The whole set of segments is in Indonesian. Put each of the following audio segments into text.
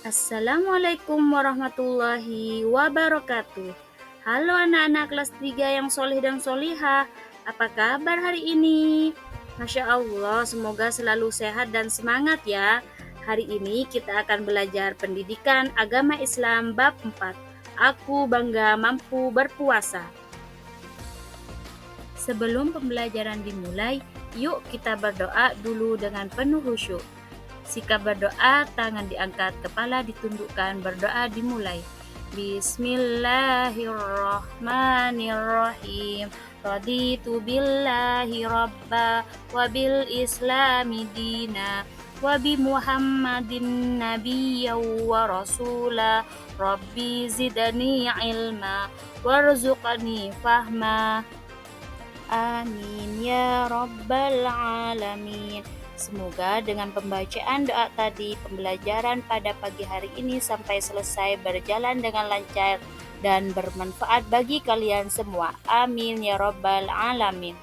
Assalamualaikum warahmatullahi wabarakatuh. Halo anak-anak kelas 3 yang soleh dan solihah. Apa kabar hari ini? Masya Allah, semoga selalu sehat dan semangat ya. Hari ini kita akan belajar pendidikan agama Islam bab 4. Aku bangga mampu berpuasa. Sebelum pembelajaran dimulai, yuk kita berdoa dulu dengan penuh khusyuk. Sikap berdoa, tangan diangkat, kepala ditundukkan, berdoa dimulai. Bismillahirrahmanirrahim. Raditu billahi rabba wa bil islami dina wa bi muhammadin nabiyya wa rasula. Rabbi zidani ilma warzuqni fahma. Amin ya rabbal alamin. Semoga dengan pembacaan doa tadi, pembelajaran pada pagi hari ini sampai selesai berjalan dengan lancar dan bermanfaat bagi kalian semua. Amin ya rabbal alamin.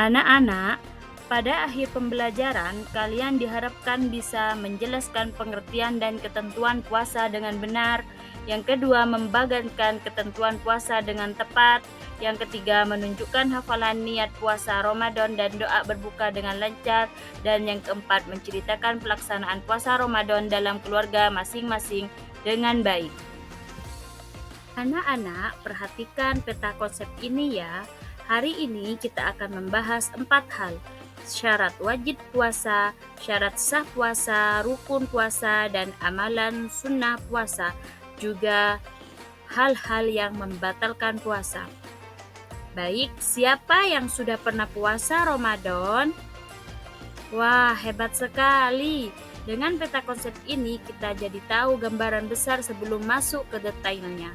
Anak-anak, pada akhir pembelajaran, kalian diharapkan bisa menjelaskan pengertian dan ketentuan puasa dengan benar. Yang kedua, membagikan ketentuan puasa dengan tepat. Yang ketiga, menunjukkan hafalan niat puasa Ramadan dan doa berbuka dengan lancar. Dan yang keempat, menceritakan pelaksanaan puasa Ramadan dalam keluarga masing-masing dengan baik. Anak-anak, perhatikan peta konsep ini ya. Hari ini kita akan membahas 4 hal: syarat wajib puasa, syarat sah puasa, rukun puasa, dan amalan sunnah puasa, juga hal-hal yang membatalkan puasa. Baik, siapa yang sudah pernah puasa Ramadan? Wah, hebat sekali. Dengan peta konsep ini kita jadi tahu gambaran besar sebelum masuk ke detailnya.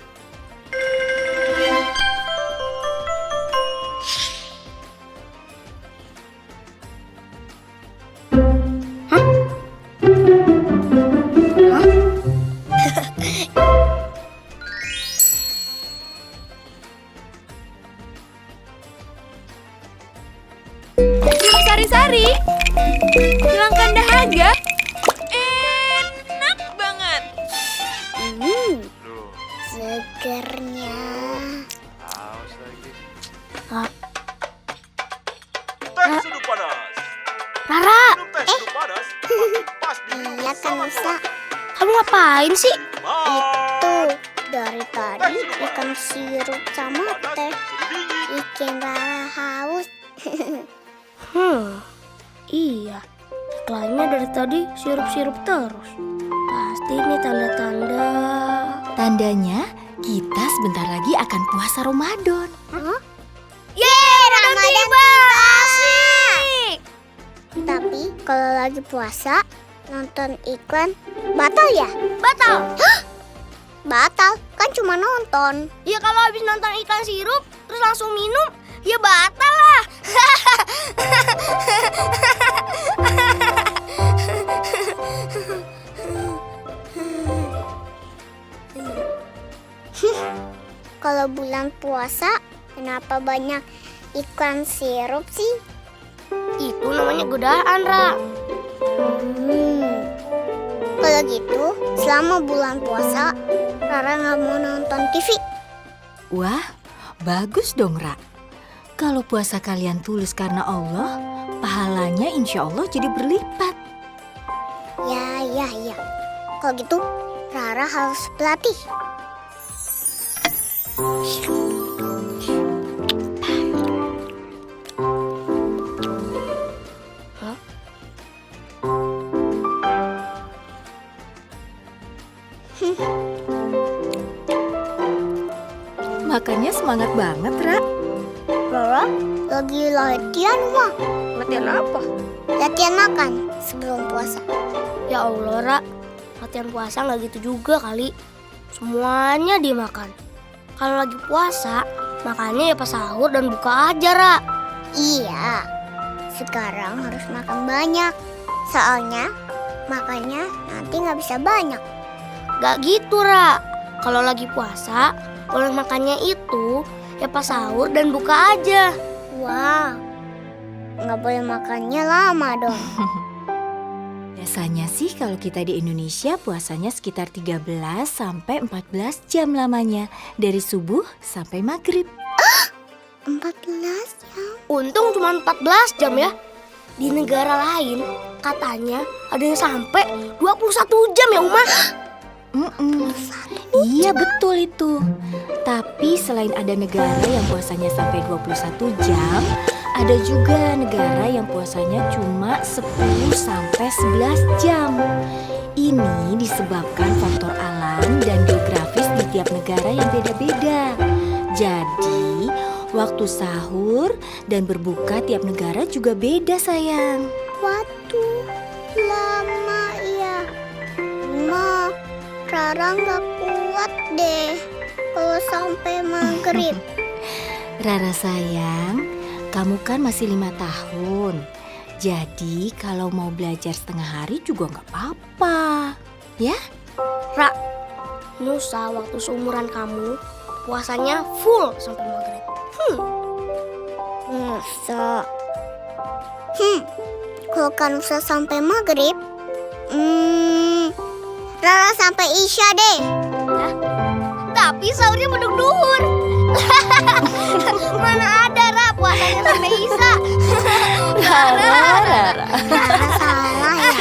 Sari-sari, hilangkan dahaga. Enak banget. Segernya. Haus lagi. Ah. Teh sudu panas. Rara, Minum teh sudu panas. Makin pas diminum iya kan sama bisa. keluarga. Kamu ngapain sih? Mat. Itu dari tadi ikan sirup sama teh Sudu dingin. bikin Rara haus. Iya, iklannya dari tadi sirup-sirup terus. Pasti ini tanda-tanda. Tandanya kita sebentar lagi akan puasa Ramadan. Yeay, Ramadan tiba! Asik! Tapi kalau lagi puasa, nonton iklan batal ya? Batal. Batal, kan cuma nonton. Ya kalau habis nonton iklan sirup terus langsung minum, ya batal lah. Kalau bulan puasa, kenapa banyak iklan sirup sih? Itu namanya godaan, Ra. Kalau gitu, selama bulan puasa, Rara nggak mau nonton TV. Wah, bagus dong, Ra. Kalau puasa kalian tulus karena Allah, pahalanya insya Allah jadi berlipat. Ya. Kalau gitu, Rara harus berlatih. Makanya semangat banget, Ra. Rara lagi latihan, Wah. Latihan apa? Latihan makan sebelum puasa. Ya Allah, Ra. Latihan puasa nggak gitu juga kali. Semuanya dimakan. Kalau lagi puasa, makannya ya pas sahur dan buka aja, Ra. Iya, sekarang harus makan banyak. Soalnya makannya nanti nggak bisa banyak. Gak gitu, Ra. Kalau lagi puasa, boleh makannya itu ya pas sahur dan buka aja. Wah, nggak boleh makannya lama dong. Biasanya sih kalau kita di Indonesia puasanya sekitar 13 sampai 14 jam lamanya. Dari subuh sampai maghrib. 14 jam. Untung cuma 14 jam ya. Di negara lain katanya ada yang sampai 21 jam ya, Uma. Iya betul itu. Tapi selain ada negara yang puasanya sampai 21 jam, ada juga negara yang puasanya cuma 10 sampai 11 jam. Ini disebabkan faktor alam dan geografis di tiap negara yang beda-beda. Jadi, waktu sahur dan berbuka tiap negara juga beda, sayang. Waduh, lama ya. Ma, Rara nggak kuat deh kalau sampai maghrib. Rara sayang, kamu kan masih 5 tahun. Jadi kalau mau belajar setengah hari juga nggak apa-apa. Ya? Ra, Nusa waktu seumuran kamu puasanya full sampai maghrib. Masa? Kalau kan usah sampai maghrib, Rara sampai Isya deh. Tapi sahurnya beduk duhur. Mana ada, Ra, puasanya sampai Isya. Rara. Rara salah ya.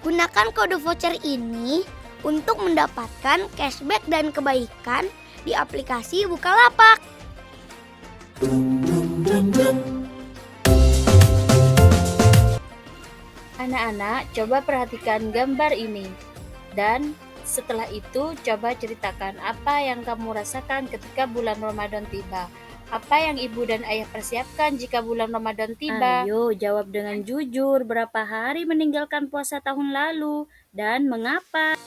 Gunakan kode voucher ini untuk mendapatkan cashback dan kebaikan di aplikasi Bukalapak. Anak-anak, coba perhatikan gambar ini. Dan setelah itu, coba ceritakan apa yang kamu rasakan ketika bulan Ramadan tiba. Apa yang ibu dan ayah persiapkan jika bulan Ramadan tiba? Ayo, jawab dengan jujur. Berapa hari meninggalkan puasa tahun lalu? Dan mengapa?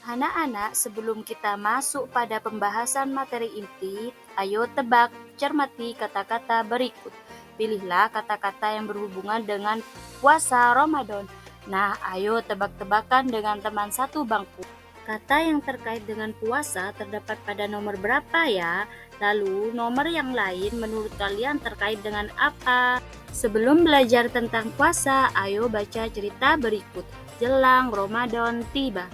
Anak-anak, sebelum kita masuk pada pembahasan materi inti, ayo tebak, cermati kata-kata berikut. Pilihlah kata-kata yang berhubungan dengan puasa Ramadan. Nah, ayo tebak-tebakan dengan teman satu bangku. Kata yang terkait dengan puasa terdapat pada nomor berapa ya? Lalu nomor yang lain menurut kalian terkait dengan apa? Sebelum belajar tentang puasa, ayo baca cerita berikut. Jelang Ramadan tiba.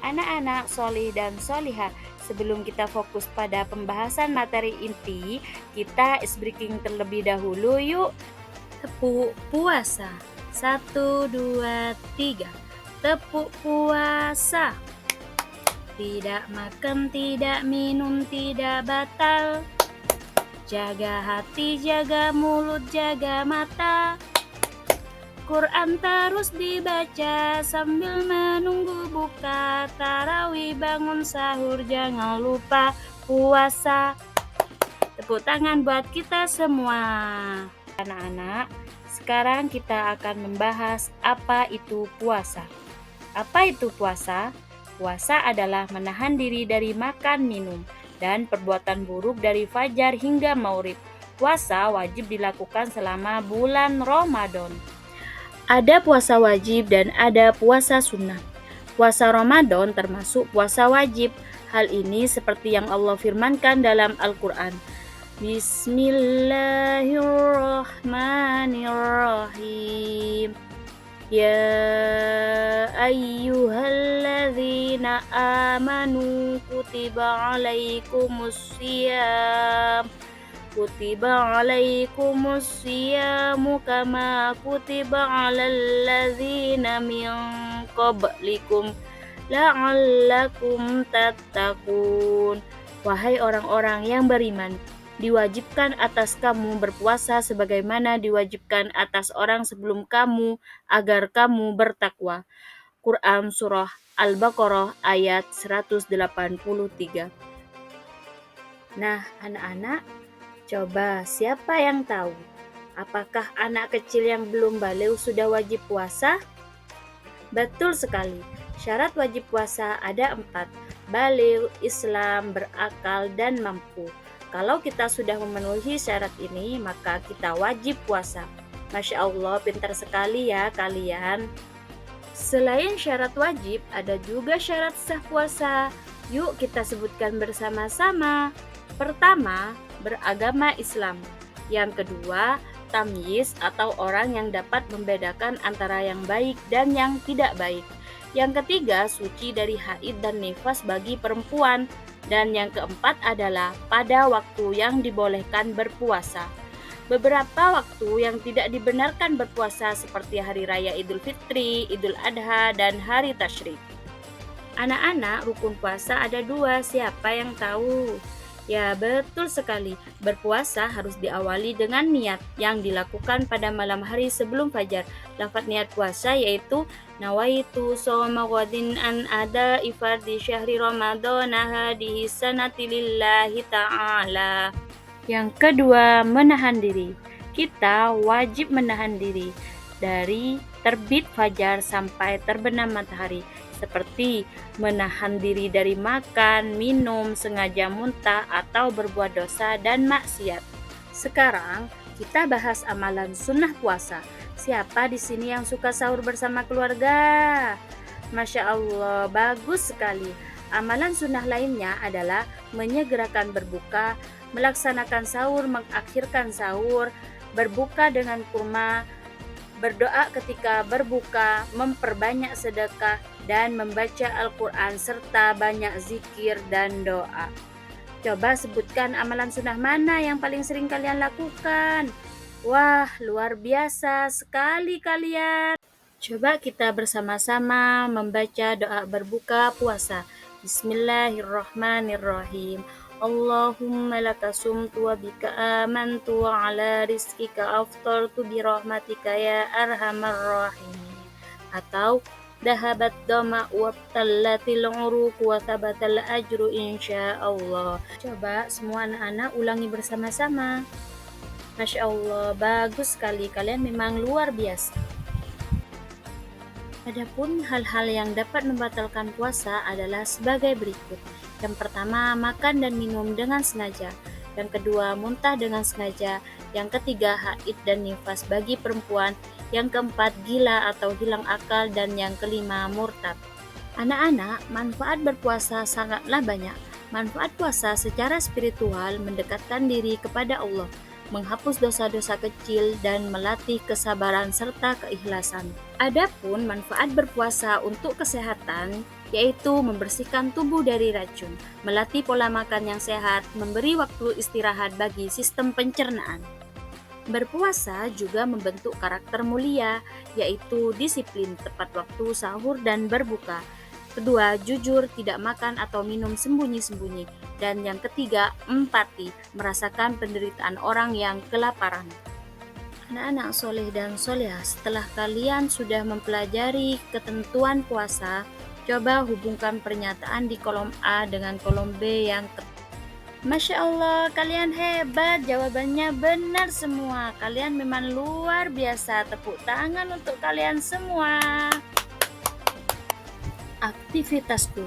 Anak-anak solih dan solihah, sebelum kita fokus pada pembahasan materi inti, kita ice breaking terlebih dahulu yuk. Tepuk puasa. 1, 2, 3. Tepuk puasa. Tidak makan, tidak minum, tidak batal. Jaga hati, jaga mulut, jaga mata. Al-Quran terus dibaca sambil menunggu buka. Tarawih, bangun sahur, jangan lupa puasa. Tepuk tangan buat kita semua. Anak-anak, sekarang kita akan membahas apa itu puasa. Apa itu puasa? Puasa adalah menahan diri dari makan, minum, dan perbuatan buruk dari fajar hingga maurib. Puasa wajib dilakukan selama bulan Ramadan. Ada puasa wajib dan ada puasa sunnah. Puasa Ramadan termasuk puasa wajib. Hal ini seperti yang Allah firmankan dalam Al-Quran. Bismillahirrahmanirrahim. Ya ayyuhalladzina amanu kutiba alaikumusiyam kama kutiba alal ladzina min qablikum la'allakum tattaqun. Wahai orang-orang yang beriman, diwajibkan atas kamu berpuasa sebagaimana diwajibkan atas orang sebelum kamu agar kamu bertakwa. Quran Surah Al-Baqarah ayat 183. Nah, anak-anak, coba siapa yang tahu? Apakah anak kecil yang belum baligh sudah wajib puasa? Betul sekali. Syarat wajib puasa ada 4. Baligh, Islam, berakal, dan mampu. Kalau kita sudah memenuhi syarat ini, maka kita wajib puasa. Masya Allah, pintar sekali ya kalian. Selain syarat wajib, ada juga syarat sah puasa. Yuk kita sebutkan bersama-sama. Pertama, beragama Islam. Yang kedua, tamyiz atau orang yang dapat membedakan antara yang baik dan yang tidak baik. Yang ketiga, suci dari haid dan nifas bagi perempuan. Dan yang keempat adalah pada waktu yang dibolehkan berpuasa. Beberapa waktu yang tidak dibenarkan berpuasa seperti hari raya Idul Fitri, Idul Adha, dan hari Tasyrik. Anak-anak, rukun puasa ada 2, siapa yang tahu? Ya, betul sekali. Berpuasa harus diawali dengan niat yang dilakukan pada malam hari sebelum fajar. Lafaz niat puasa yaitu nawaitu shawma ghadin an ada ifardi syahri ramadhan hadhihi sanati lillahi ta'ala. Yang kedua, menahan diri. Kita wajib menahan diri dari terbit fajar sampai terbenam matahari, seperti menahan diri dari makan, minum, sengaja muntah, atau berbuat dosa dan maksiat. Sekarang kita bahas amalan sunnah puasa. Siapa di sini yang suka sahur bersama keluarga? Masya Allah, bagus sekali. Amalan sunnah lainnya adalah menyegerakan berbuka, melaksanakan sahur, mengakhirkan sahur, berbuka dengan kurma, berdoa ketika berbuka, memperbanyak sedekah, dan membaca Al-Quran serta banyak zikir dan doa. Coba sebutkan amalan sunnah mana yang paling sering kalian lakukan. Wah, luar biasa sekali kalian. Coba kita bersama-sama membaca doa berbuka puasa. Bismillahirrahmanirrahim. Allahumma laka sumtu wa bika amantu wa ala rizkika aftartu birahmatika ya arhamar rahimin. Atau dahabat dama wa tallatil uruq wa thabatal ajru insyaallah. Coba semua anak-anak ulangi bersama-sama. Masya Allah, bagus sekali, kalian memang luar biasa. Adapun hal-hal yang dapat membatalkan puasa adalah sebagai berikut. Yang pertama, makan dan minum dengan sengaja. Yang kedua, muntah dengan sengaja. Yang ketiga, haid dan nifas bagi perempuan. Yang keempat, gila atau hilang akal. Dan yang kelima, murtad. Anak-anak, manfaat berpuasa sangatlah banyak. Manfaat puasa secara spiritual mendekatkan diri kepada Allah, menghapus dosa-dosa kecil, dan melatih kesabaran serta keikhlasan. Adapun manfaat berpuasa untuk kesehatan yaitu membersihkan tubuh dari racun, melatih pola makan yang sehat, memberi waktu istirahat bagi sistem pencernaan. Berpuasa juga membentuk karakter mulia, yaitu disiplin, tepat waktu sahur dan berbuka. Kedua, jujur, tidak makan atau minum sembunyi-sembunyi. Dan yang ketiga, empati, merasakan penderitaan orang yang kelaparan. Anak-anak soleh dan solehah, setelah kalian sudah mempelajari ketentuan puasa, coba hubungkan pernyataan di kolom A dengan kolom B yang Masya Allah, kalian hebat, jawabannya benar semua. Kalian memang luar biasa, tepuk tangan untuk kalian semua. Aktivitasku,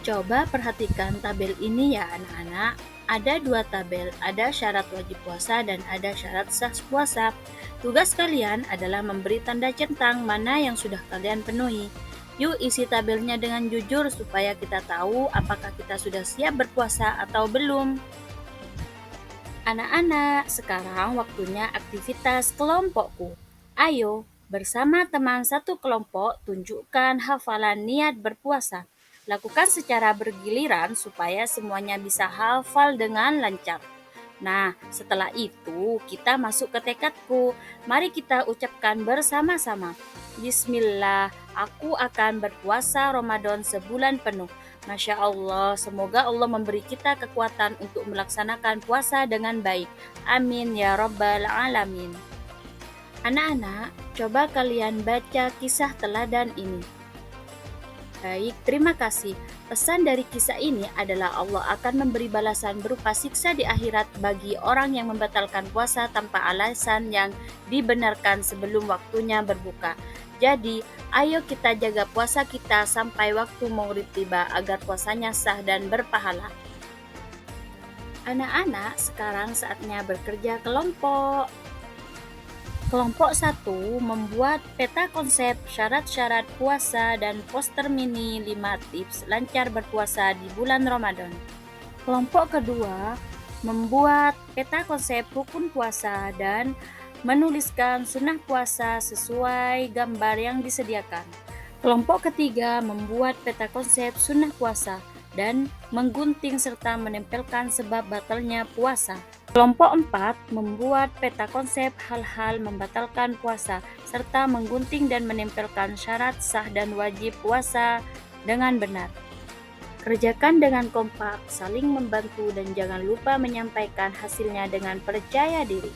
coba perhatikan tabel ini ya anak-anak. Ada 2 tabel, ada syarat wajib puasa dan ada syarat sah puasa. Tugas kalian adalah memberi tanda centang mana yang sudah kalian penuhi. Yuk isi tabelnya dengan jujur supaya kita tahu apakah kita sudah siap berpuasa atau belum. Anak-anak, sekarang waktunya aktivitas kelompokku. Ayo, bersama teman satu kelompok, tunjukkan hafalan niat berpuasa. Lakukan secara bergiliran supaya semuanya bisa hafal dengan lancar. Nah, setelah itu kita masuk ke tekadku. Mari kita ucapkan bersama-sama. Bismillah, aku akan berpuasa Ramadan sebulan penuh. Masya Allah, semoga Allah memberi kita kekuatan untuk melaksanakan puasa dengan baik. Amin ya Rabbal Alamin. Anak-anak, coba kalian baca kisah teladan ini. Baik, terima kasih. Pesan dari kisah ini adalah Allah akan memberi balasan berupa siksa di akhirat bagi orang yang membatalkan puasa tanpa alasan yang dibenarkan sebelum waktunya berbuka. Jadi, ayo kita jaga puasa kita sampai waktu maghrib tiba agar puasanya sah dan berpahala. Anak-anak, sekarang saatnya bekerja kelompok. Kelompok 1 membuat peta konsep syarat-syarat puasa dan poster mini 5 tips lancar berpuasa di bulan Ramadan. Kelompok kedua membuat peta konsep rukun puasa dan menuliskan sunnah puasa sesuai gambar yang disediakan. Kelompok ketiga membuat peta konsep sunnah puasa dan menggunting serta menempelkan sebab batalnya puasa. Kelompok 4 membuat peta konsep hal-hal membatalkan puasa serta menggunting dan menempelkan syarat sah dan wajib puasa dengan benar. Kerjakan dengan kompak, saling membantu dan jangan lupa menyampaikan hasilnya dengan percaya diri.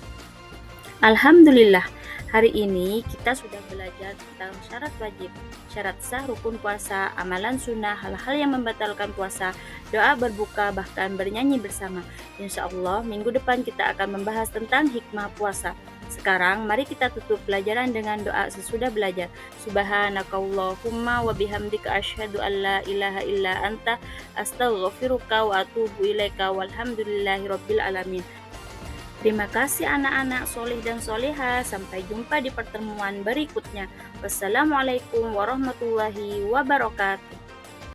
Alhamdulillah, hari ini kita sudah belajar tentang syarat wajib, syarat sah rukun puasa, amalan sunnah, hal-hal yang membatalkan puasa, doa berbuka, bahkan bernyanyi bersama. Insya Allah, minggu depan kita akan membahas tentang hikmah puasa. Sekarang, mari kita tutup pelajaran dengan doa sesudah belajar. Subhanakallahumma wa bihamdika asyhadu an la ilaha illa anta astaghfiruka wa atubu ilaika walhamdulillahi rabbil alamin. Terima kasih anak-anak soleh dan soleha. Sampai jumpa di pertemuan berikutnya. Wassalamualaikum warahmatullahi wabarakatuh.